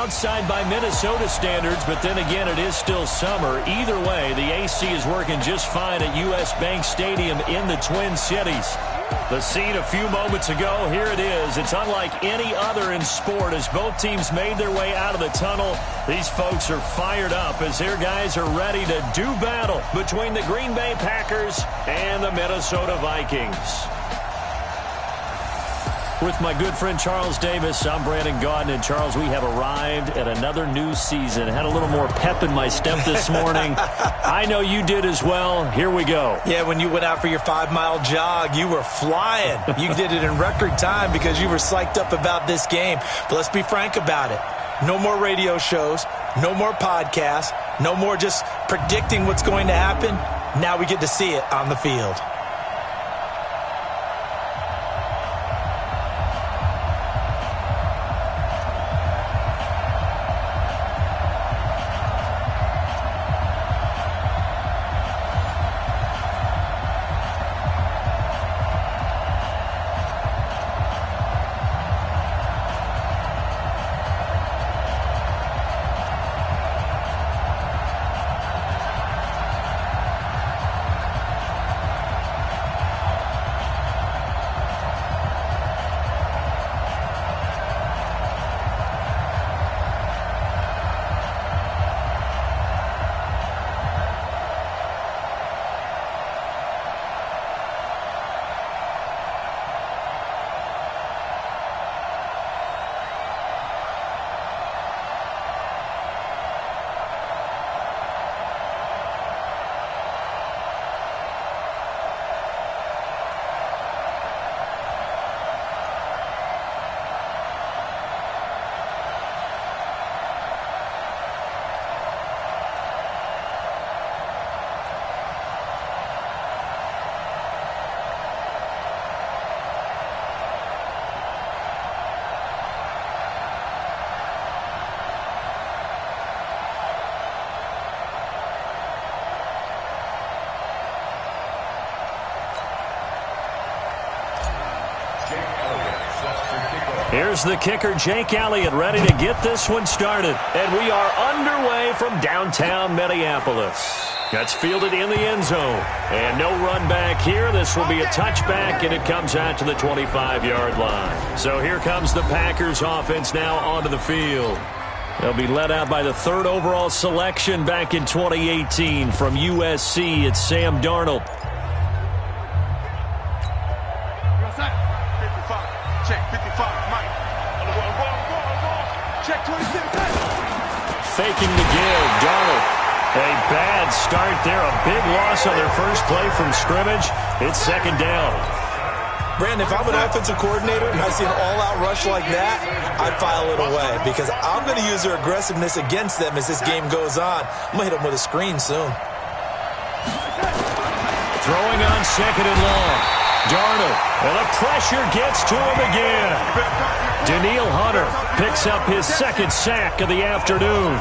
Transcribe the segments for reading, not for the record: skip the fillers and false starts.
outside by Minnesota standards, but then again, it is still summer. Either way, the AC is working just fine at U.S. Bank Stadium in the Twin Cities. The scene a few moments ago, here it is. It's unlike any other in sport as both teams made their way out of the tunnel. These folks are fired up as their guys are ready to do battle between the Green Bay Packers and the Minnesota Vikings. With my good friend Charles Davis, I'm Brandon Gaudin. And Charles, we have arrived at another new season. Had a little more pep in my step this morning. I know you did as well. Here we go. Yeah, when you went out for your 5-mile jog, you were flying. You did it in record time because you were psyched up about this game. But let's be frank about it. No more radio shows, no more podcasts, no more just predicting what's going to happen. Now we get to see it on the field. Here's the kicker, Jake Elliott, ready to get this one started. And we are underway from downtown Minneapolis. That's fielded in the end zone. And no run back here. This will be a touchback, and it comes out to the 25-yard line. So here comes the Packers offense now onto the field. They'll be led out by the 3rd overall selection back in 2018 from USC. It's Sam Darnold. Faking the give, Darnold. A bad start there, a big loss on their first play from scrimmage. It's 2nd down. Brandon, if I'm an offensive coordinator and I see an all-out rush like that, I'd file it away because I'm going to use their aggressiveness against them as this game goes on. I'm going to hit them with a screen soon. Throwing on 2nd and long. Darnold, and the pressure gets to him again. Danielle Hunter picks up his 2nd sack of the afternoon.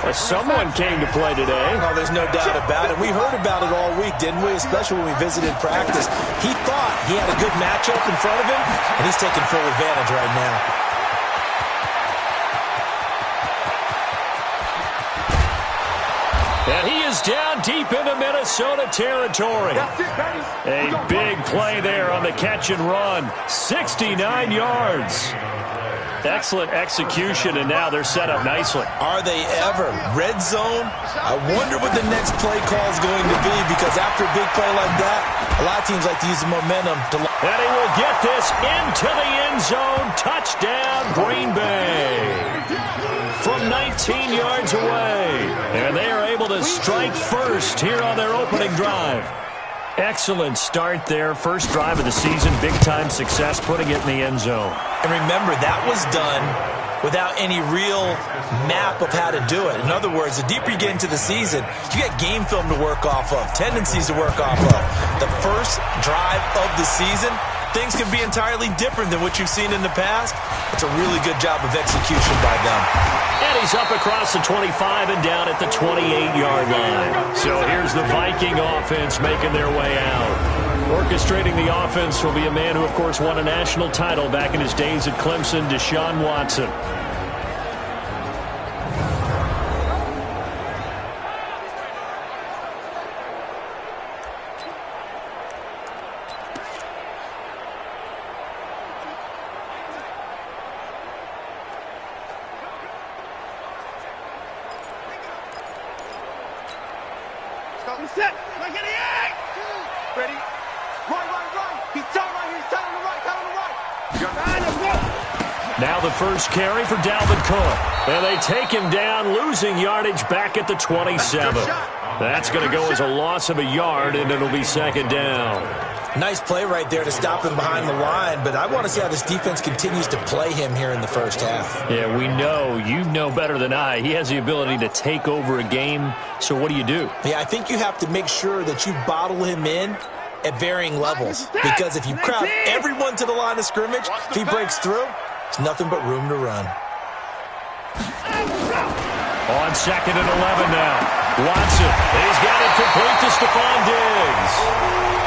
Well, someone came to play today. Oh, there's no doubt about it. We heard about it all week, didn't we? Especially when we visited practice. He thought he had a good matchup in front of him, and he's taking full advantage right now. And he is down deep into Minnesota territory. A big play there on the catch and run. 69 yards. Excellent execution, and now they're set up nicely. Are they ever? Red zone? I wonder what the next play call is going to be, because after a big play like that, a lot of teams like to use the momentum to... And he will get this into the end zone. Touchdown, Green Bay. From 19 yards away. And they are able to strike first here on their opening drive. Excellent start there. First drive of the season. Big-time success putting it in the end zone. And remember, that was done without any real map of how to do it. In other words, the deeper you get into the season, you got game film to work off of, tendencies to work off of. The first drive of the season, things can be entirely different than what you've seen in the past. It's a really good job of execution by them. And he's up across the 25 and down at the 28-yard line. So here's the Viking offense making their way out. Orchestrating the offense will be a man who, of course, won a national title back in his days at Clemson, Deshaun Watson. Set. Ready? Right. He's turning right here. He's turning to the right. Turning to the right. Now the first carry for Dalvin Cook. And they take him down, losing yardage back at the 27. That's going to go as a loss of a yard, and it'll be second down. Nice play right there to stop him behind the line, but I want to see how this defense continues to play him here in the first half. Yeah, we know. You know better than I. He has the ability to take over a game, so what do you do? Yeah, I think you have to make sure that you bottle him in at varying levels, because if you crowd everyone to the line of scrimmage, if he breaks through, it's nothing but room to run. On second and 11 now. Watson, he's got it complete to Stephon Diggs.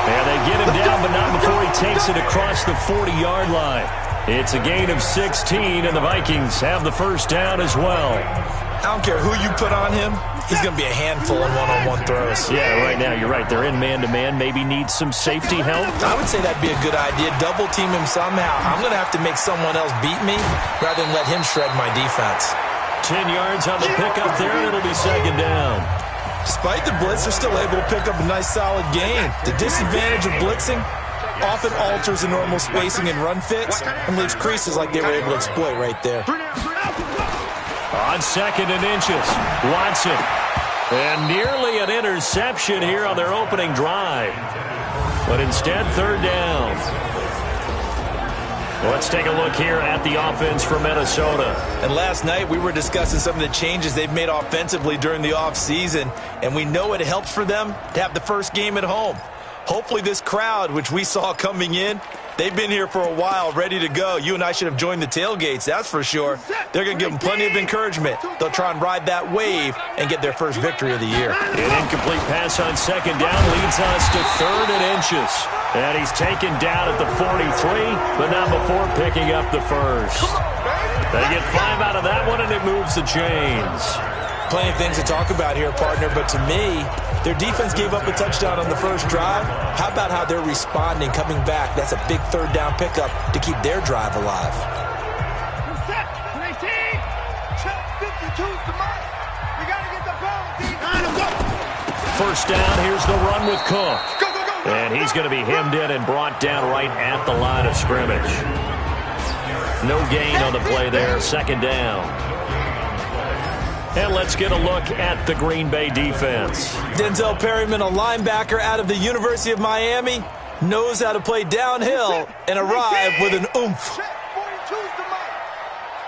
And they get him down, but not before he takes it across the 40-yard line. It's a gain of 16, and the Vikings have the first down as well. I don't care who you put on him, he's going to be a handful in one-on-one throws. Yeah, right now, you're right. They're in man-to-man. Maybe need some safety help. I would say that'd be a good idea. Double team him somehow. I'm going to have to make someone else beat me rather than let him shred my defense. 10 yards on the pickup there, and it'll be second down. Despite the blitz, they're still able to pick up a nice, solid gain. The disadvantage of blitzing often alters the normal spacing and run fits and leaves creases like they were able to exploit right there. On second and inches, Watson. And nearly an interception here on their opening drive. But instead, third down. Let's take a look here at the offense for Minnesota. And last night, we were discussing some of the changes they've made offensively during the offseason, and we know it helps for them to have the first game at home. Hopefully this crowd, which we saw coming in, they've been here for a while, ready to go. You and I should have joined the tailgates, that's for sure. They're going to give them plenty of encouragement. They'll try and ride that wave and get their first victory of the year. An incomplete pass on second down leads us to third and inches. And he's taken down at the 43, but not before picking up the first. They get 5 out of that one, and it moves the chains. Plenty of things to talk about here, partner, but to me, their defense gave up a touchdown on the first drive. How about how they're responding, coming back? That's a big third down pickup to keep their drive alive. First down, here's the run with Cook. And he's going to be hemmed in and brought down right at the line of scrimmage. No gain on the play there, second down. And let's get a look at the Green Bay defense. Denzel Perryman, a linebacker out of the University of Miami, knows how to play downhill and arrive with an oomph.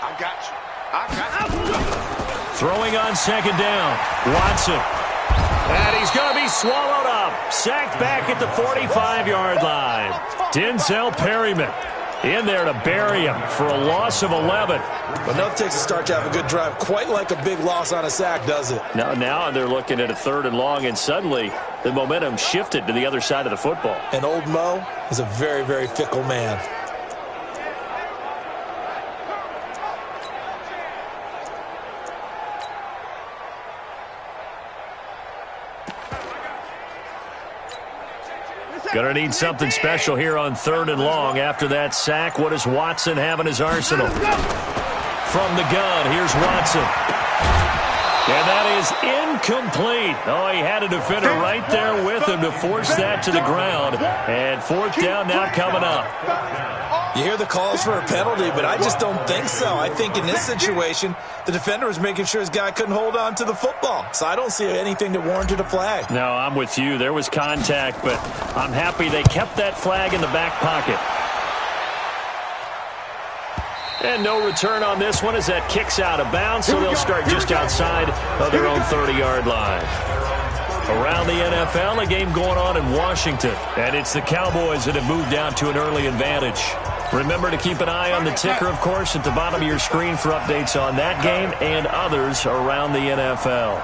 I got you. Throwing on second down, Watson. And he's going to be swallowed up. Sacked back at the 45-yard line. Denzel Perryman in there to bury him for a loss of 11. But nothing takes a start to have a good drive quite like a big loss on a sack, does it? Now they're looking at a third and long, and suddenly the momentum shifted to the other side of the football. And old Mo is a very, very fickle man. Going to need something special here on third and long. After that sack, what does Watson have in his arsenal? From the gun, here's Watson. And that is incomplete. Oh, he had a defender right there with him to force that to the ground. And fourth down now coming up. You hear the calls for a penalty, but I just don't think so. I think in this situation, the defender was making sure his guy couldn't hold on to the football. So I don't see anything that warranted a flag. No, I'm with you. There was contact, but I'm happy they kept that flag in the back pocket. And no return on this one as that kicks out of bounds, so they'll start just outside of their own 30-yard line. Around the NFL, a game going on in Washington, and it's the Cowboys that have moved down to an early advantage. Remember to keep an eye on the ticker, of course, at the bottom of your screen for updates on that game and others around the NFL.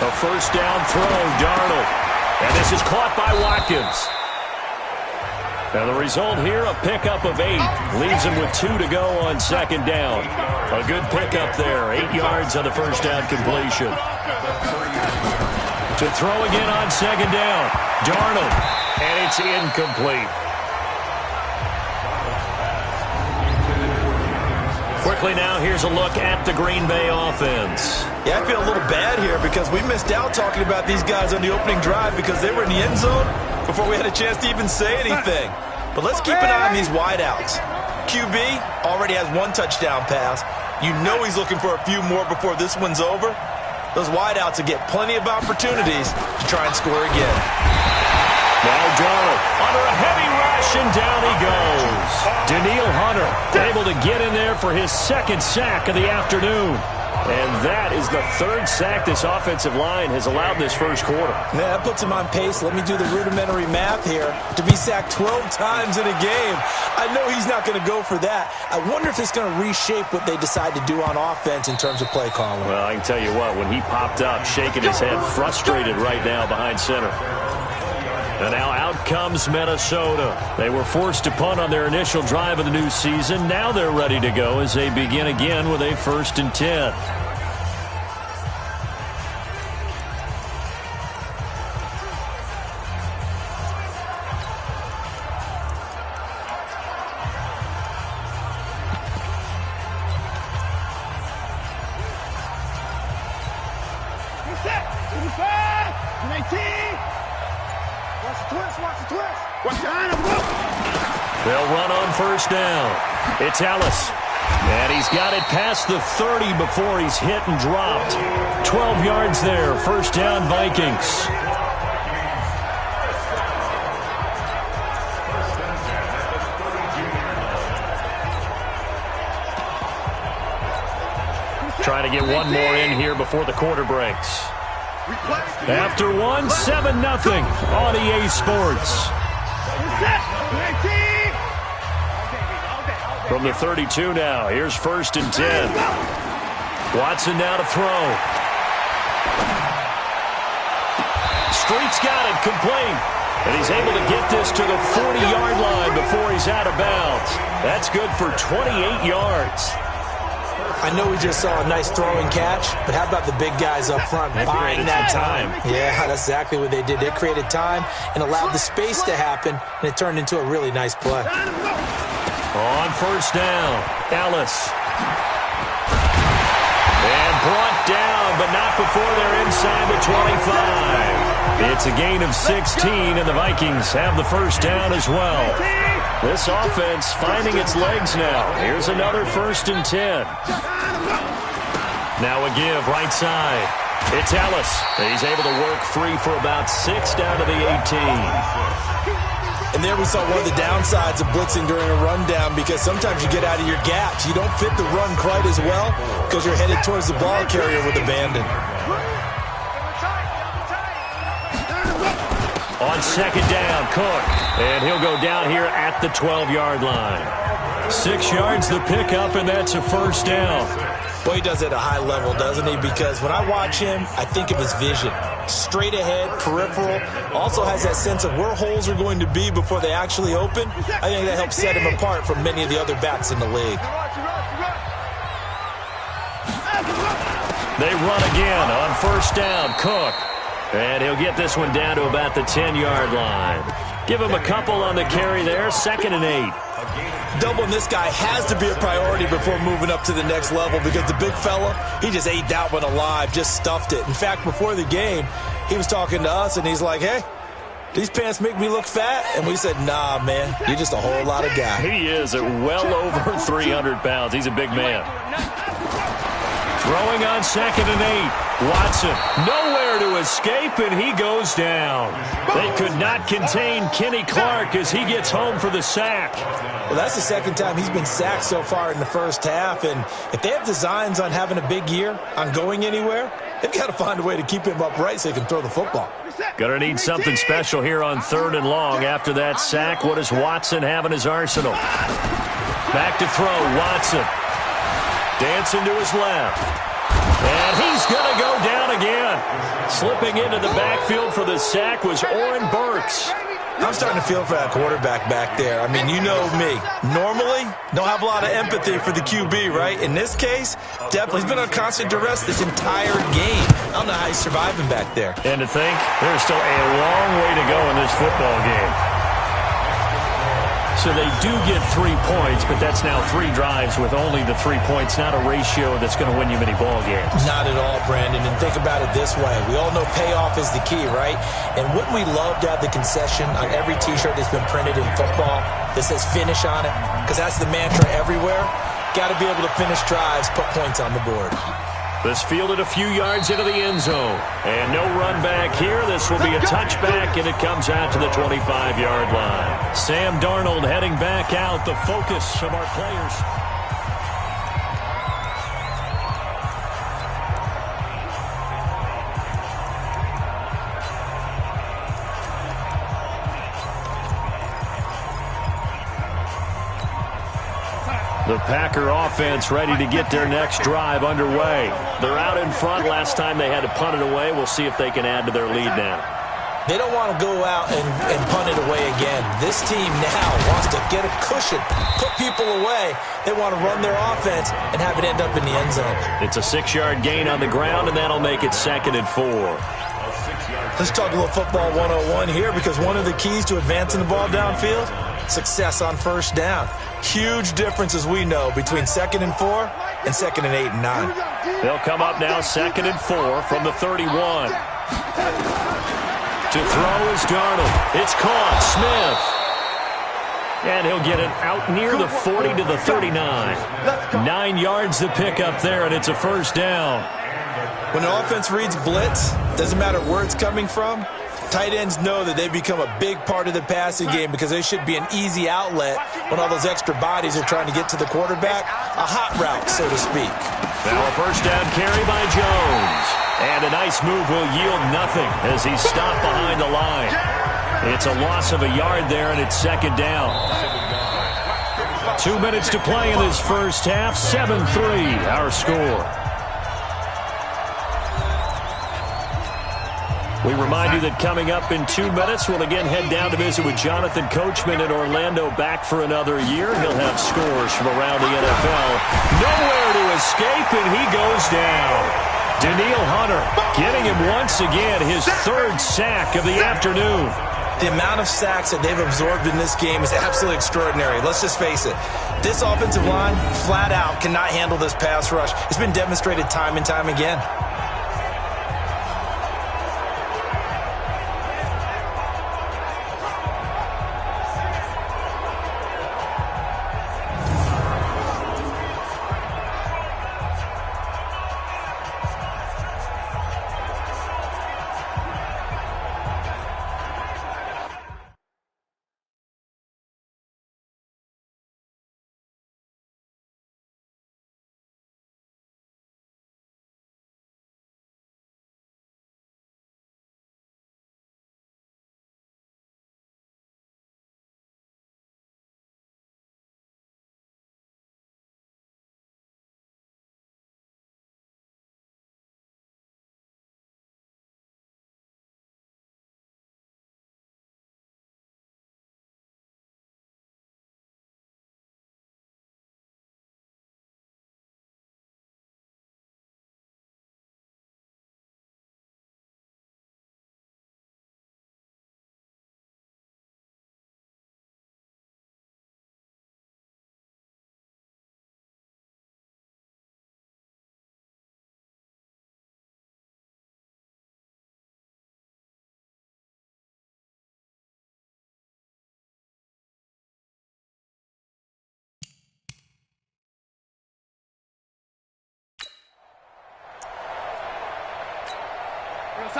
A first down throw, Darnold. And this is caught by Watkins. And the result here, a pickup of 8. Leaves him with 2 to go on second down. A good pickup there. 8 yards on the first down completion. To throw again on second down. Darnold. And it's incomplete. Quickly now, here's a look at the Green Bay offense. Yeah, I feel a little bad here because we missed out talking about these guys on the opening drive because they were in the end zone before we had a chance to even say anything. But let's keep an eye on these wideouts. QB already has 1 touchdown pass. You know he's looking for a few more before this one's over. Those wideouts will get plenty of opportunities to try and score again. Now Darnold under a heavy rush, and down he goes. Danielle Hunter able to get in there for his 2nd sack of the afternoon. And that is the 3rd sack this offensive line has allowed this first quarter. Man, that puts him on pace. Let me do the rudimentary math here. To be sacked 12 times in a game. I know he's not going to go for that. I wonder if it's going to reshape what they decide to do on offense in terms of play calling. Well, I can tell you what, when he popped up, shaking his head, frustrated right now behind center. And now out comes Minnesota. They were forced to punt on their initial drive of the new season. Now they're ready to go as they begin again with a 1st and 10. They'll run on 1st down. It's Ellis. And he's got it past the 30 before he's hit and dropped. 12 yards there. 1st down, Vikings. Trying to get one more in here before the quarter breaks. After one, 7-0 on EA Sports. From the 32 now, here's 1st and 10. Watson now to throw. Street's got it, complete. And he's able to get this to the 40-yard line before he's out of bounds. That's good for 28 yards. I know we just saw a nice throwing catch, but how about the big guys up front buying that time? Yeah, that's exactly what they did. They created time and allowed the space to happen, and it turned into a really nice play. On 1st down, Ellis. And brought down, but not before they're inside the 25. It's a gain of 16, and the Vikings have the 1st down as well. This offense finding its legs now. Here's another 1st and 10. Now a give right side. It's Ellis. He's able to work free for about 6 down to the 18. And there we saw one of the downsides of blitzing during a rundown because sometimes you get out of your gaps. You don't fit the run quite as well because you're headed towards the ball carrier with abandon. On 2nd down, Cook. And he'll go down here at the 12-yard line. 6 yards the pickup, and that's a 1st down. Boy, he does it at a high level, doesn't he? Because when I watch him, I think of his vision. Straight ahead, peripheral. Also has that sense of where holes are going to be before they actually open. I think that helps set him apart from many of the other backs in the league. They run again on 1st down, Cook. And he'll get this one down to about the 10-yard line. Give him a couple on the carry there, 2nd and 8. Doubling this guy has to be a priority before moving up to the next level because the big fella, he just ate that one alive, just stuffed it. In fact, before the game, he was talking to us, and he's like, hey, these pants make me look fat? And we said, nah, man, you're just a whole lot of guy. He is at well over 300 pounds. He's a big man. Throwing on 2nd and 8. Watson, nowhere to escape, and he goes down. They could not contain Kenny Clark as he gets home for the sack. Well, that's the 2nd time he's been sacked so far in the 1st half, and if they have designs on having a big year, on going anywhere, they've got to find a way to keep him upright so he can throw the football. Gonna need something special here on 3rd and long. After that sack, what does Watson have in his arsenal? Back to throw, Watson. Dancing to his left. And he's going to go down again. Slipping into the backfield for the sack was Oren Burks. I'm starting to feel for that quarterback back there. I mean, you know me. Normally, don't have a lot of empathy for the QB, right? In this case, definitely. He's been on constant duress this entire game. I don't know how he's surviving back there. And to think, there's still a long way to go in this football game. So they do get 3 points, but that's now 3 drives with only the 3 points, not a ratio that's going to win you many ball games. Not at all, Brandon. And think about it this way. We all know payoff is the key, right? And wouldn't we love to have the concession on every T-shirt that's been printed in football that says finish on it? Because that's the mantra everywhere. Got to be able to finish drives, put points on the board. This fielded a few yards into the end zone. And no run back here. This will be a touchback, and it comes out to the 25-yard line. Sam Darnold heading back out, the focus of our players. The Packer offense ready to get their next drive underway. They're out in front. Last time they had to punt it away. We'll see if they can add to their lead now. They don't want to go out and punt it away again. This team now wants to get a cushion, put people away. They want to run their offense and have it end up in the end zone. It's a 6-yard gain on the ground, and that'll make it 2nd and 4. Let's talk a little football 101 here, because one of the keys to advancing the ball downfield, success on first down. Huge difference, as we know, between 2nd and 4 and 2nd and 8 and 9. They'll come up now 2nd and 4 from the 31. To throw is Darnold. It's caught. Smith. And he'll get it out near the 40 to the 39. 9 yards to pick up there, and it's a first down. When an offense reads blitz, doesn't matter where it's coming from, tight ends know that they become a big part of the passing game, because they should be an easy outlet when all those extra bodies are trying to get to the quarterback. A hot route, so to speak. Now a first down carry by Jones. And a nice move will yield nothing as he's stopped behind the line. It's a loss of a yard there, and it's 2nd down. 2 minutes to play in this first half. 7-3 our score. We remind you that coming up in 2 minutes, we'll again head down to visit with Jonathan Coachman in Orlando, back for another year. He'll have scores from around the NFL. Nowhere to escape, and he goes down. Danielle Hunter getting him once again, his 3rd sack of the afternoon. The amount of sacks that they've absorbed in this game is absolutely extraordinary. Let's just face it. This offensive line, flat out, cannot handle this pass rush. It's been demonstrated time and time again.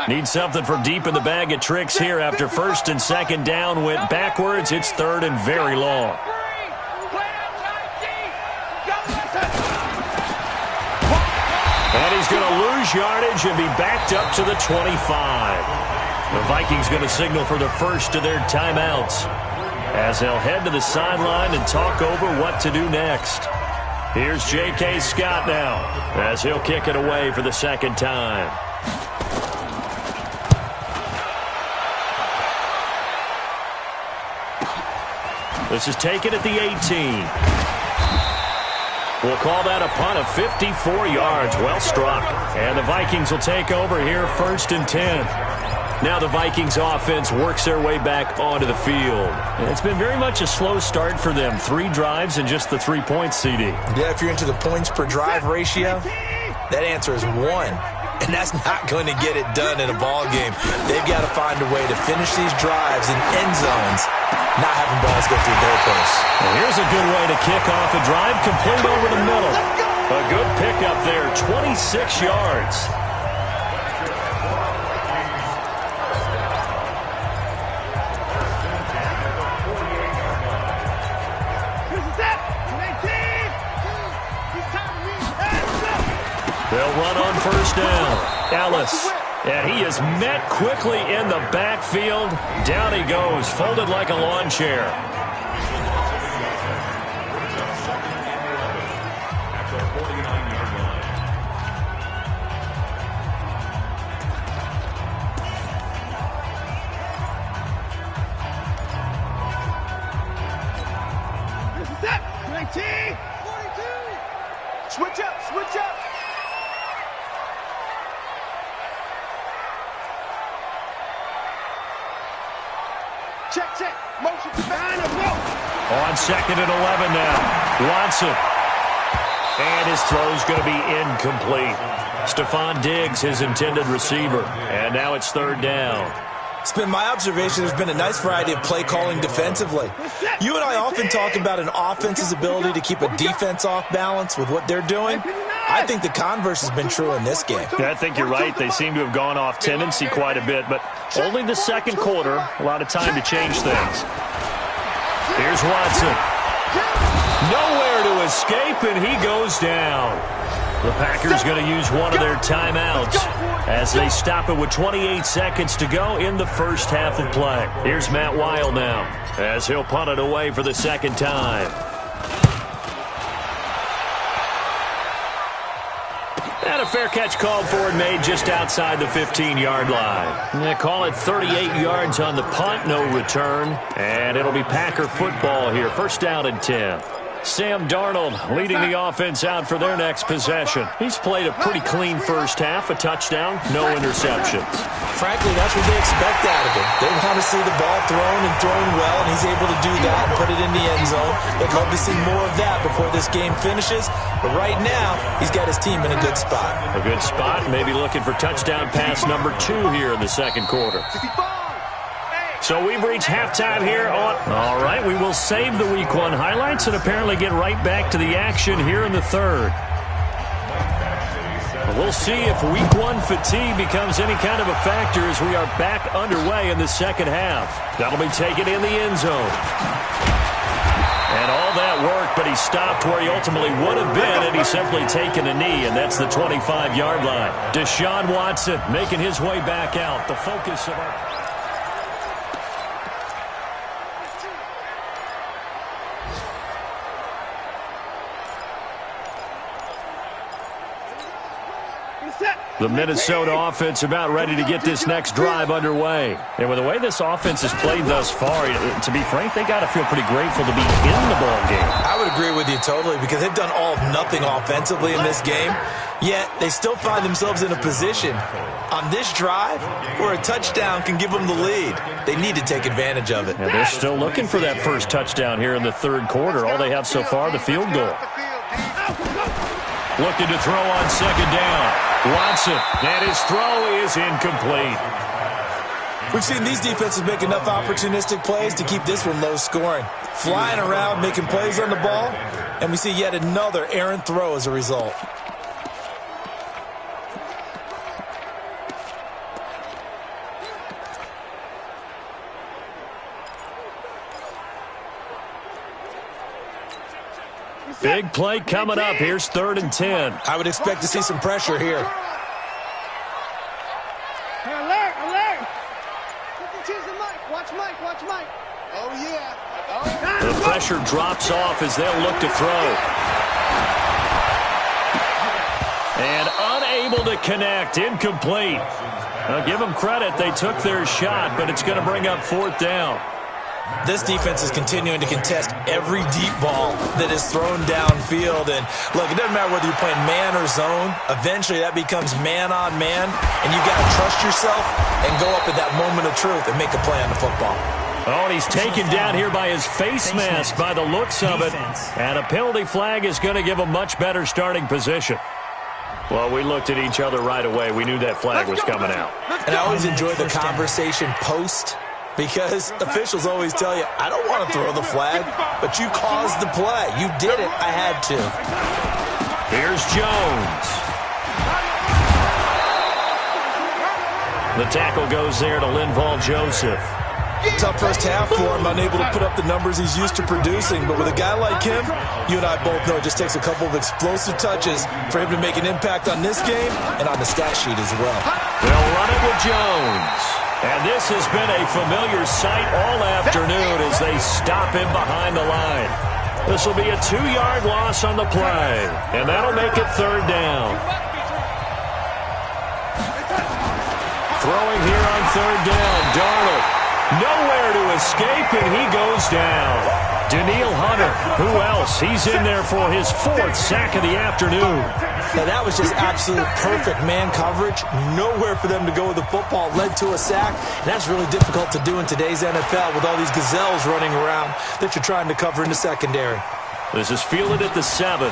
Need something from deep in the bag of tricks here after 1st and 2nd down went backwards. It's 3rd and very long. And he's going to lose yardage and be backed up to the 25. The Vikings going to signal for the first of their timeouts as they'll head to the sideline and talk over what to do next. Here's J.K. Scott now as he'll kick it away for the 2nd time. This is taken at the 18. We'll call that a punt of 54 yards. Well struck. And the Vikings will take over here 1st and 10. Now the Vikings offense works their way back onto the field. And it's been very much a slow start for them. 3 drives and just the 3 points, CD. Yeah, if you're into the points per drive ratio, that answer is 1. And that's not going to get it done in a ball game. They've got to find a way to finish these drives in end zones, not having balls go through goalposts. Well, here's a good way to kick off a drive, complete over the middle. A good pickup there, 26 yards. They'll run on first down. Ellis. And he is met quickly in the backfield. Down he goes, folded like a lawn chair. This is it. 19. 42. Switch up, switch up. Check. Motion to behind him. Go. On 2nd and 11 now. Watson. And his throw's going to be incomplete. Stephon Diggs, his intended receiver. And now it's 3rd down. It's been my observation there's been a nice variety of play calling defensively. You and I often talk about an offense's ability to keep a defense off balance with what they're doing. I think the converse has been true in this game. Yeah, I think you're right. They seem to have gone off tendency quite a bit, but only the 2nd quarter, a lot of time to change things. Here's Watson. Nowhere to escape, and he goes down. The Packers going to use one of their timeouts as they stop it with 28 seconds to go in the first half of play. Here's Matt Weil now as he'll punt it away for the 2nd time. And a fair catch called for and made just outside the 15-yard line. They call it 38 yards on the punt, no return. And it'll be Packer football here. 1st down and 10. Sam Darnold leading the offense out for their next possession. He's played a pretty clean first half, a touchdown, no interceptions. Frankly, that's what they expect out of him. They want to see the ball thrown and thrown well, and he's able to do that and put it in the end zone. They'd love to see more of that before this game finishes. But right now, he's got his team in a good spot. A good spot, maybe looking for touchdown pass number 2 here in the 2nd quarter. So we've reached halftime here on... All right, we will save the Week 1 highlights and apparently get right back to the action here in the 3rd. We'll see if Week 1 fatigue becomes any kind of a factor as we are back underway in the 2nd half. That'll be taken in the end zone. And all that worked, but he stopped where he ultimately would have been had he simply taken a knee, and that's the 25-yard line. Deshaun Watson making his way back out. The focus of our... The Minnesota offense about ready to get this next drive underway. And with the way this offense has played thus far, to be frank, they got to feel pretty grateful to be in the ball game. I would agree with you totally because they've done all of nothing offensively in this game, yet they still find themselves in a position on this drive where a touchdown can give them the lead. They need to take advantage of it. And they're still looking for that first touchdown here in the 3rd quarter. All they have so far, the field goal. Looking to throw on 2nd down. Watson, and his throw is incomplete. We've seen these defenses make enough opportunistic plays to keep this one low scoring. Flying around, making plays on the ball, and we see yet another errant throw as a result. Big play coming up. Here's 3rd and 10. I would expect to see some pressure here. Hey, alert, alert. Watch Mike. Oh, yeah. The pressure drops off as they'll look to throw. And unable to connect. Incomplete. I'll give them credit. They took their shot, but it's going to bring up 4th down. This defense is continuing to contest every deep ball that is thrown downfield. And look, it doesn't matter whether you're playing man or zone. Eventually, that becomes man on man. And you've got to trust yourself and go up at that moment of truth and make a play on the football. Oh, and he's taken down here by his face mask by the looks of it. And a penalty flag is going to give a much better starting position. Well, we looked at each other right away. We knew that flag was coming out. And I always enjoy the conversation post, because officials always tell you, I don't want to throw the flag, but you caused the play. You did it. I had to. Here's Jones. The tackle goes there to Linval Joseph. Tough first half for him, unable to put up the numbers he's used to producing. But with a guy like him, you and I both know it just takes a couple of explosive touches for him to make an impact on this game and on the stat sheet as well. They'll run it with Jones. And this has been a familiar sight all afternoon as they stop him behind the line. This will be a 2-yard loss on the play, and that'll make it 3rd down. Throwing here on 3rd down, Darnold. Nowhere to escape, and he goes down. Danielle Hunter, who else? He's in there for his 4th sack of the afternoon. Now, that was just absolute perfect man coverage. Nowhere for them to go with the football. Led to a sack, and that's really difficult to do in today's NFL with all these gazelles running around that you're trying to cover in the secondary. This is fielded at the 7.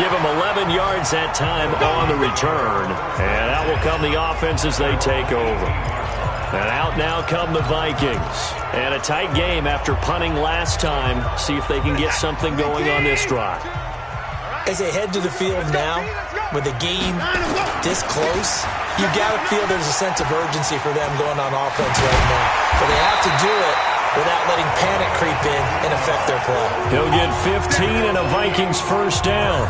Give him 11 yards that time on the return, and out will come the offense as they take over. And out now come the Vikings. And a tight game after punting last time. See if they can get something going on this drive. As they head to the field now, with the game this close, you got to feel there's a sense of urgency for them going on offense right now. But they have to do it without letting panic creep in and affect their play. He'll get 15 and a Vikings 1st down.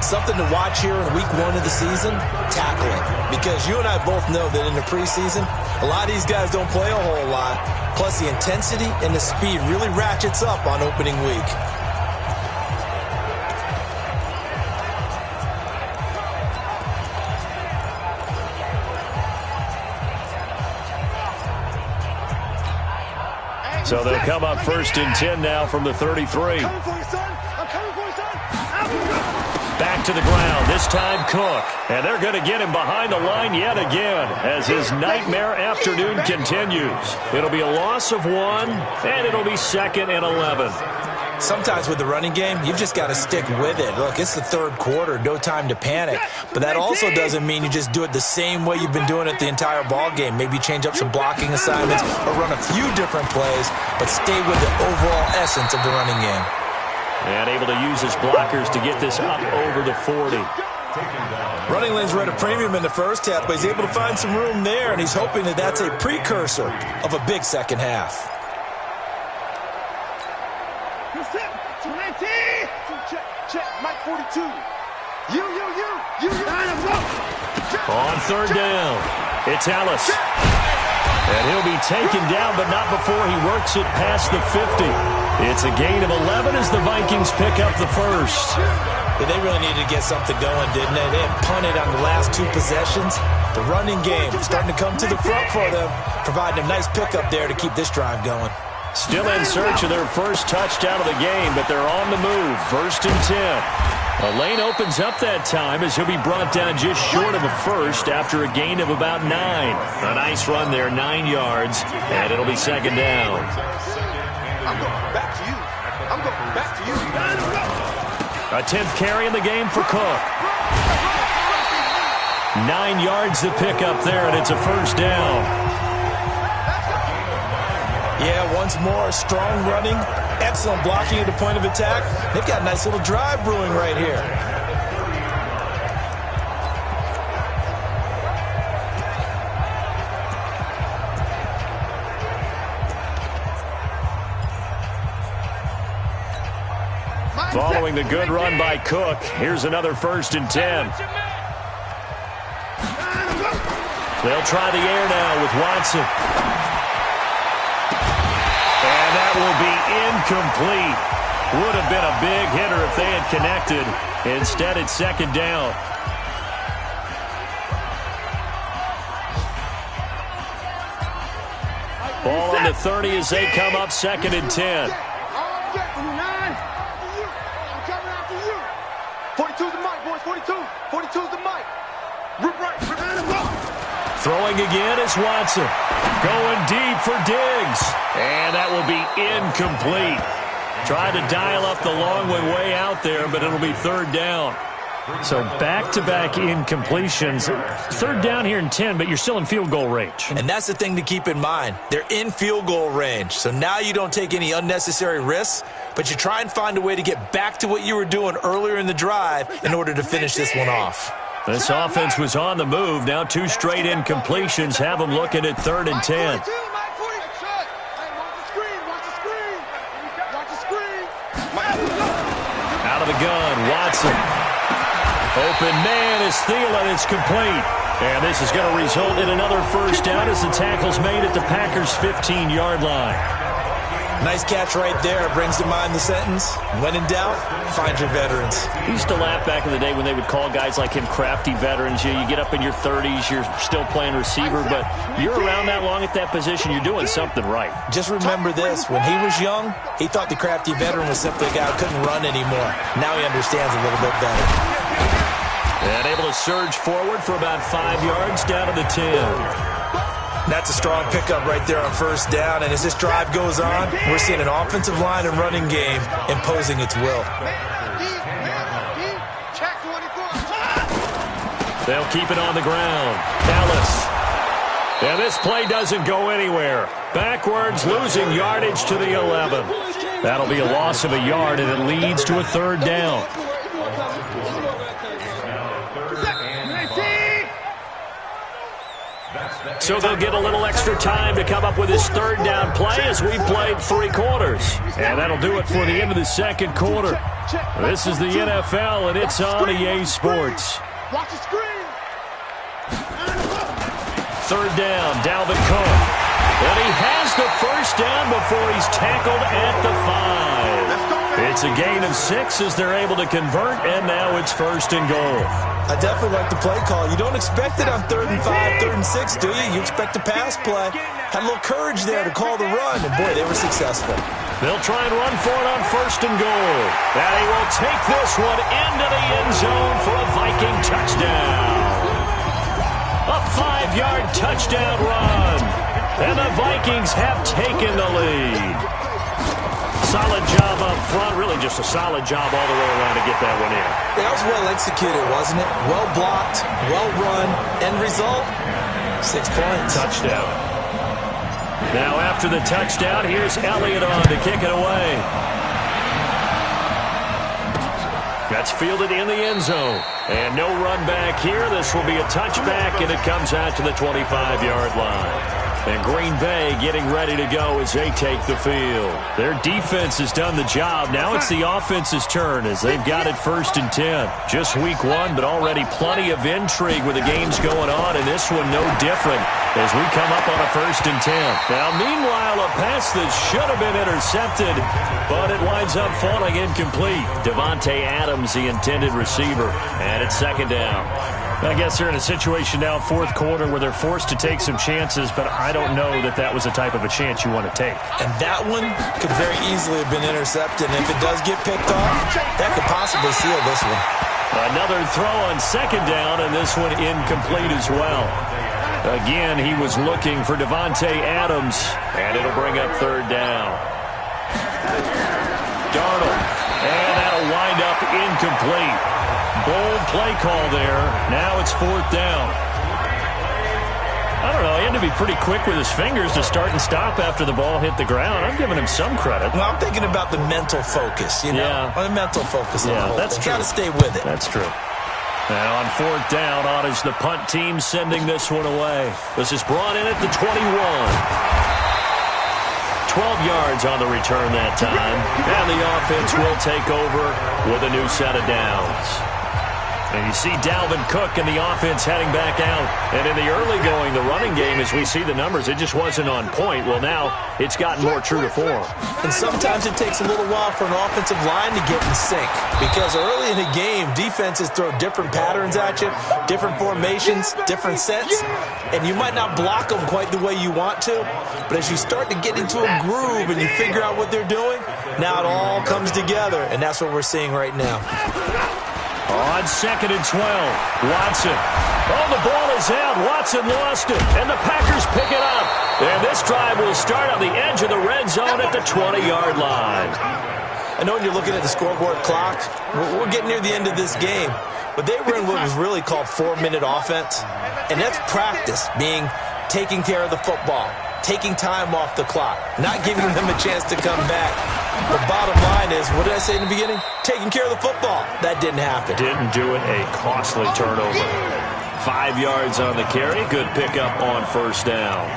Something to watch here in week 1 of the season, tackling. Because you and I both know that in the preseason, a lot of these guys don't play a whole lot. Plus, the intensity and the speed really ratchets up on opening week. So they'll come up 1st and 10 now from the 33. Back to the ground, this time Cook. And they're going to get him behind the line yet again as his nightmare afternoon continues. It'll be a loss of 1, and it'll be 2nd and 11. Sometimes with the running game, you've just got to stick with it. Look, it's the 3rd quarter, no time to panic. But that also doesn't mean you just do it the same way you've been doing it the entire ball game. Maybe change up some blocking assignments or run a few different plays, but stay with the overall essence of the running game. And able to use his blockers to get this up over the 40. Running lanes were at a premium in the first half, but he's able to find some room there, and he's hoping that that's a precursor of a big second half. Check, Mike 42. You. On 3rd down, it's Ellis. And he'll be taken down, but not before he works it past the 50. It's a gain of 11 as the Vikings pick up the 1st. Yeah, they really needed to get something going, didn't they? They had punted on the last 2 possessions. The running game starting to come to the front for them, providing a nice pickup there to keep this drive going. Still in search of their first touchdown of the game, but they're on the move. 1st and 10. A lane opens up that time as he'll be brought down just short of a 1st after a gain of about 9. A nice run there, 9 yards, and it'll be 2nd down. I'm going back to you. A 10th carry in the game for Cook. 9 yards to pick up there, and it's a 1st down. Yeah, once more, strong running, excellent blocking at the point of attack. They've got a nice little drive brewing right here. Following the good run by Cook, here's another 1st and 10. They'll try the air now with Watson. And that will be incomplete. Would have been a big hitter if they had connected. Instead, it's 2nd down. Ball on the 30 as they come up 2nd and 10. 42's the mic, boys. 42. 42's the mic. Rip right. Rip right and roll. Throwing again is Watson. Going deep for Diggs. And that will be incomplete. Tried to dial up the long way out there, but it'll be 3rd down. So back-to-back incompletions. 3rd down here in 10, but you're still in field goal range. And that's the thing to keep in mind. They're in field goal range. So now you don't take any unnecessary risks, but you try and find a way to get back to what you were doing earlier in the drive in order to finish this one off. This offense was on the move. Now 2 straight incompletions have them looking at 3rd and 10. Out of the gun, Watson. Open man is Thielen. It's complete. And this is going to result in another 1st down as the tackle's made at the Packers' 15-yard line. Nice catch right there. Brings to mind the sentence, when in doubt, find your veterans. We used to laugh back in the day when they would call guys like him crafty veterans. You get up in your 30s, you're still playing receiver, but you're around that long at that position, you're doing something right. Just remember this. When he was young, he thought the crafty veteran was simply a guy who couldn't run anymore. Now he understands a little bit better. And able to surge forward for about 5 yards down to the 10. That's a strong pickup right there on 1st down, and as this drive goes on, we're seeing an offensive line and running game imposing its will. They'll keep it on the ground. Dallas. And this play doesn't go anywhere. Backwards, losing yardage to the 11. That'll be a loss of a yard, and it leads to a 3rd down. So they'll get a little extra time to come up with his 3rd down play as we played 3 quarters. And that'll do it for the end of the 2nd quarter. This is the NFL, and it's on EA Sports. Watch the screen. 3rd down, Dalvin Cook. And he has the 1st down before he's tackled at the 5. It's a gain of 6 as they're able to convert, and now it's 1st and goal. I definitely like the play call. You don't expect it on 3rd and 5, 3rd and 6, do you? You expect a pass play. Had a little courage there to call the run, and boy, they were successful. They'll try and run for it on 1st and goal. And he will take this one into the end zone for a Viking touchdown. A 5-yard touchdown run. And the Vikings have taken the lead. Solid job up front. Really just a solid job all the way around to get that one in. That was well executed, wasn't it? Well blocked, well run. End result, 6 points. Touchdown. Now after the touchdown, here's Elliott on to kick it away. That's fielded in the end zone. And no run back here. This will be a touchback, and it comes out to the 25-yard line. And Green Bay getting ready to go as they take the field. Their defense has done the job. Now it's the offense's turn as they've got it 1st and 10. Just week 1, but already plenty of intrigue with the games going on, and this one no different as we come up on a 1st and 10. Now, meanwhile, a pass that should have been intercepted, but it winds up falling incomplete. Davante Adams, the intended receiver, and it's 2nd down. I guess they're in a situation now, 4th quarter, where they're forced to take some chances, but I don't know that that was the type of a chance you want to take. And that one could very easily have been intercepted. And if it does get picked off, that could possibly seal this one. Another throw on 2nd down, and this one incomplete as well. Again, he was looking for Davante Adams, and it'll bring up 3rd down. Darnold, and that'll wind up incomplete. Bold play call there. Now it's 4th down. I don't know. He had to be pretty quick with his fingers to start and stop after the ball hit the ground. I'm giving him some credit. Well, I'm thinking about the mental focus, you know? Yeah. The mental focus. Yeah, that's true. Got to stay with it. That's true. Now on 4th down, on is the punt team sending this one away. This is brought in at the 21. 12 yards on the return that time. And the offense will take over with a new set of downs. And you see Dalvin Cook and the offense heading back out. And in the early going, the running game, as we see the numbers, it just wasn't on point. Well, now it's gotten more true to form. And sometimes it takes a little while for an offensive line to get in sync. Because early in the game, defenses throw different patterns at you, different formations, different sets. And you might not block them quite the way you want to. But as you start to get into a groove and you figure out what they're doing, now it all comes together. And that's what we're seeing right now. On 2nd and 12, Watson. Oh, the ball is out. Watson lost it, and the Packers pick it up. And this drive will start on the edge of the red zone at the 20-yard line. I know when you're looking at the scoreboard clock, we're getting near the end of this game. But they were in what was really called 4-minute offense. And that's practice, being taking care of the football, taking time off the clock, not giving them a chance to come back. The bottom line is, what did I say in the beginning? Taking care of the football. That didn't happen. Didn't do it. A costly turnover. 5 yards on the carry. Good pickup on first down.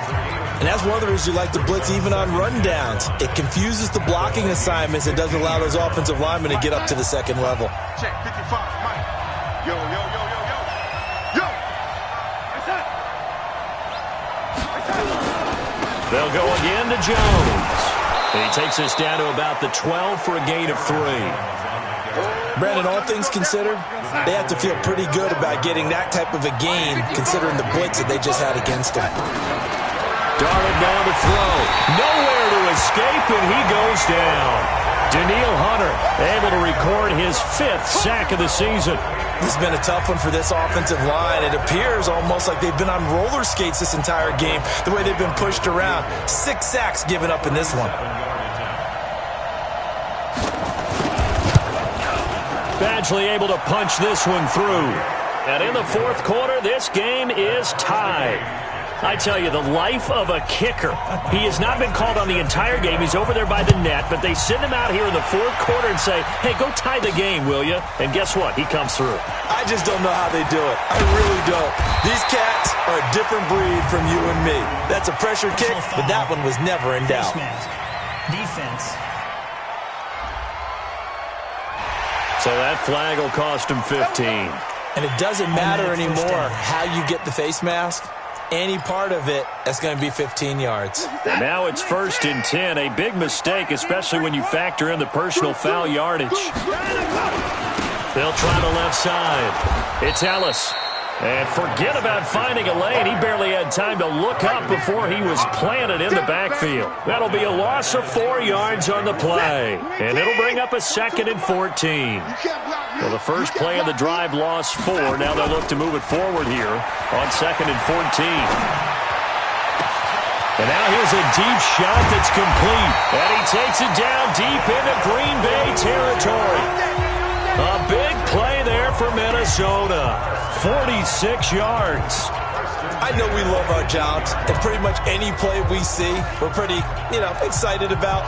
And that's one of the reasons you like to blitz even on rundowns. It confuses the blocking assignments. It doesn't allow those offensive linemen to get up to the second level. Check 55, Mike. Yo, yo, yo, yo, yo. Yo! They'll go again to Jones. And he takes us down to about the 12 for a gain of 3. Brandon, all things considered, they have to feel pretty good about getting that type of a gain, considering the blitz that they just had against them. Darnold down to throw. Nowhere to escape, and he goes down. Danielle Hunter able to record his 5th sack of the season. This has been a tough one for this offensive line. It appears almost like they've been on roller skates this entire game, the way they've been pushed around. 6 sacks given up in this one. Badgley able to punch this one through. And in the 4th quarter, this game is tied. I tell you, the life of a kicker. He has not been called on the entire game. He's over there by the net, but they send him out here in the 4th quarter and say, hey, go tie the game, will you? And guess what? He comes through. I just don't know how they do it. I really don't. These cats are a different breed from you and me. That's a pressure kick, but that one was never in doubt. Defense. So that flag will cost him 15. And it doesn't matter anymore how you get the face mask. Any part of it, that's going to be 15 yards. And now it's 1st and 10. A big mistake, especially when you factor in the personal foul yardage. They'll try the left side. It's Ellis. And forget about finding a lane. He barely had time to look up before he was planted in the backfield. That'll be a loss of 4 yards on the play. And it'll bring up a 2nd and 14. Well, the first play of the drive lost 4. Now they'll look to move it forward here on 2nd and 14. And now here's a deep shot that's complete. And he takes it down deep into Green Bay territory. A big play there for Minnesota. 46 yards. I know we love our jobs, and pretty much any play we see, we're pretty, excited about.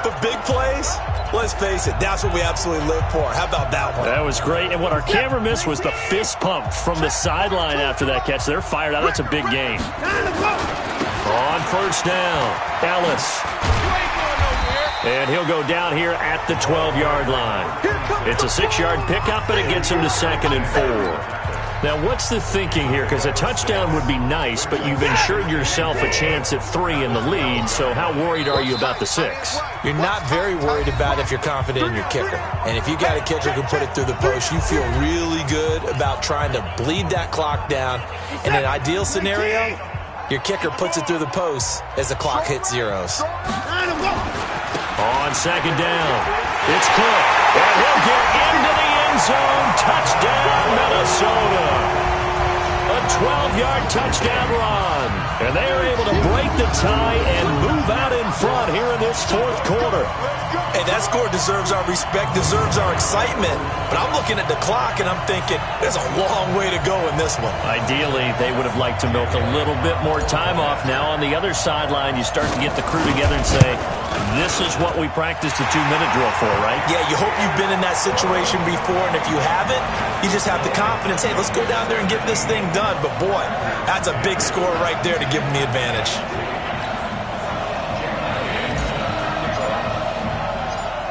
But big plays, let's face it, that's what we absolutely live for. How about that one? That was great. And what our camera missed was the fist pump from the sideline after that catch. They're fired out. That's a big game. On first down, Ellis. And he'll go down here at the 12-yard line. It's a 6-yard pickup, and it gets him to 2nd and 4. Now, what's the thinking here? Because a touchdown would be nice, but you've ensured yourself a chance at 3 in the lead, so how worried are you about the 6? You're not very worried about if you're confident in your kicker. And if you got a kicker who can put it through the post, you feel really good about trying to bleed that clock down. In an ideal scenario, your kicker puts it through the post as the clock hits zeros. On 2nd down, it's Cook, and he'll get into the end zone. Touchdown, Minnesota. A 12-yard touchdown run. And they are able to break the tie and move out in front here in this 4th quarter. Hey, that score deserves our respect, deserves our excitement. But I'm looking at the clock, and I'm thinking, there's a long way to go in this one. Ideally, they would have liked to milk a little bit more time off. Now on the other sideline, you start to get the crew together and say, this is what we practiced the 2-minute drill for, right? Yeah, you hope you've been in that situation before, and if you haven't, you just have the confidence, hey, let's go down there and get this thing done. But boy, that's a big score right there to give them the advantage.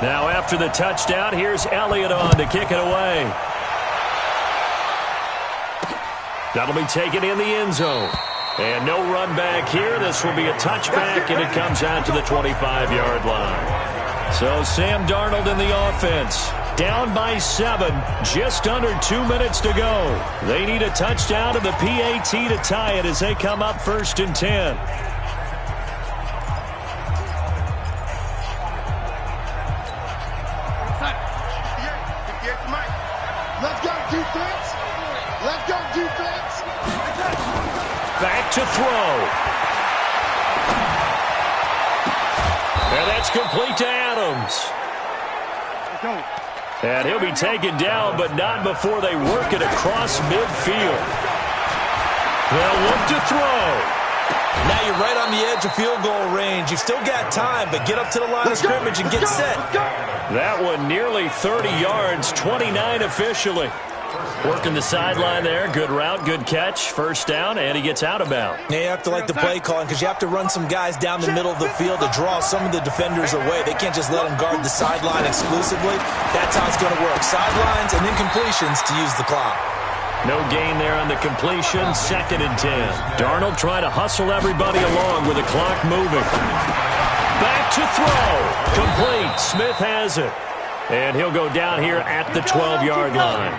Now after the touchdown, here's Elliott on to kick it away. That'll be taken in the end zone. And no run back here. This will be a touchback, and it comes out to the 25-yard line. So Sam Darnold in the offense. Down by 7, just under 2 minutes to go. They need a touchdown and the PAT to tie it as they come up 1st and 10. Let's go, defense. Let's go, defense. Back to throw. And that's complete to Adams. Let's go. And he'll be taken down, but not before they work it across midfield. They'll look to throw. Now you're right on the edge of field goal range. You've still got time, but get up to the line of scrimmage and get set. That one nearly 30 yards, 29 officially. Working the sideline there. Good route, good catch. 1st down, and he gets out of bounds. Now you have to like the play calling because you have to run some guys down the middle of the field to draw some of the defenders away. They can't just let them guard the sideline exclusively. That's how it's going to work. Sidelines and then completions to use the clock. No gain there on the completion. 2nd and 10. Darnold trying to hustle everybody along with the clock moving. Back to throw. Complete. Smith has it. And he'll go down here at the 12-yard line.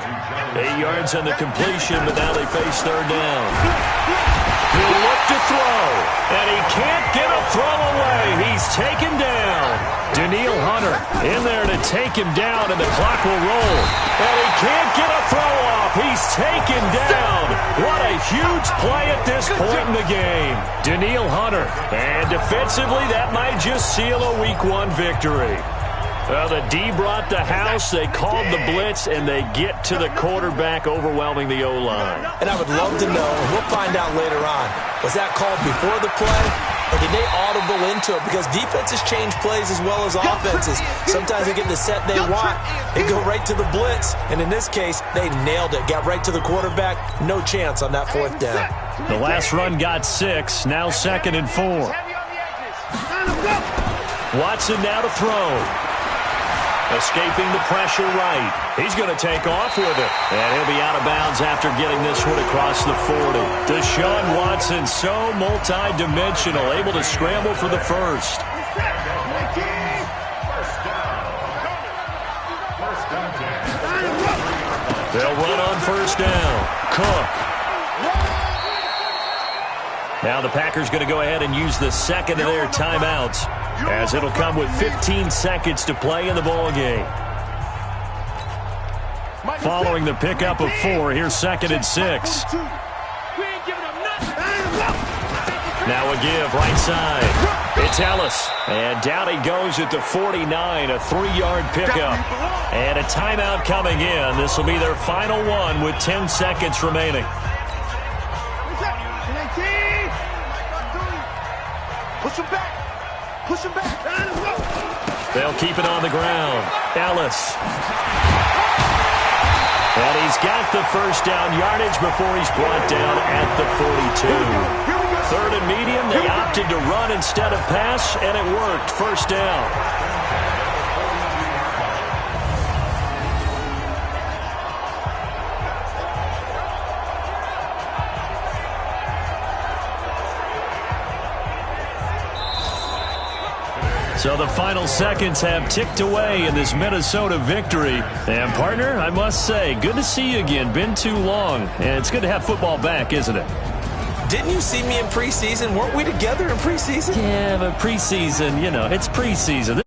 8 yards on the completion, but now they face 3rd down. He'll look to throw. And he can't get a throw away. He's taken down. Daniil Hunter in there to take him down, and the clock will roll. And he can't get a throw off. He's taken down. What a huge play at this point in the game. Daniil Hunter. And defensively, that might just seal a Week 1 victory. Well, the D brought the house. They called the blitz, and they get to the quarterback, overwhelming the O-line. And I would love to know, and we'll find out later on, was that called before the play, or did they audible into it? Because defenses change plays as well as offenses. Sometimes they get the set they want. They go right to the blitz, and in this case, they nailed it. Got right to the quarterback. No chance on that 4th down. The last run got 6. Now 2nd and 4. Watson now to throw. Escaping the pressure right. He's going to take off with it. And he'll be out of bounds after getting this one across the 40. Deshaun Watson, so multi-dimensional, able to scramble for the 1st. They'll run on 1st down. Cook. Now the Packers going to go ahead and use the 2nd of their timeouts, as it'll come with 15 seconds to play in the ballgame. Following the pickup of 4, here's 2nd and 6. Now a give right side. It's Ellis. And down he goes at the 49, a 3-yard pickup. And a timeout coming in. This will be their final one with 10 seconds remaining. Push him back. Push him back. They'll keep it on the ground. Ellis. And he's got the 1st down yardage before he's brought down at the 42. 3rd and medium. They opted to run instead of pass, and it worked. 1st down. So the final seconds have ticked away in this Minnesota victory. And, partner, I must say, good to see you again. Been too long. And it's good to have football back, isn't it? Didn't you see me in preseason? Weren't we together in preseason? Yeah, but preseason, you know, it's preseason.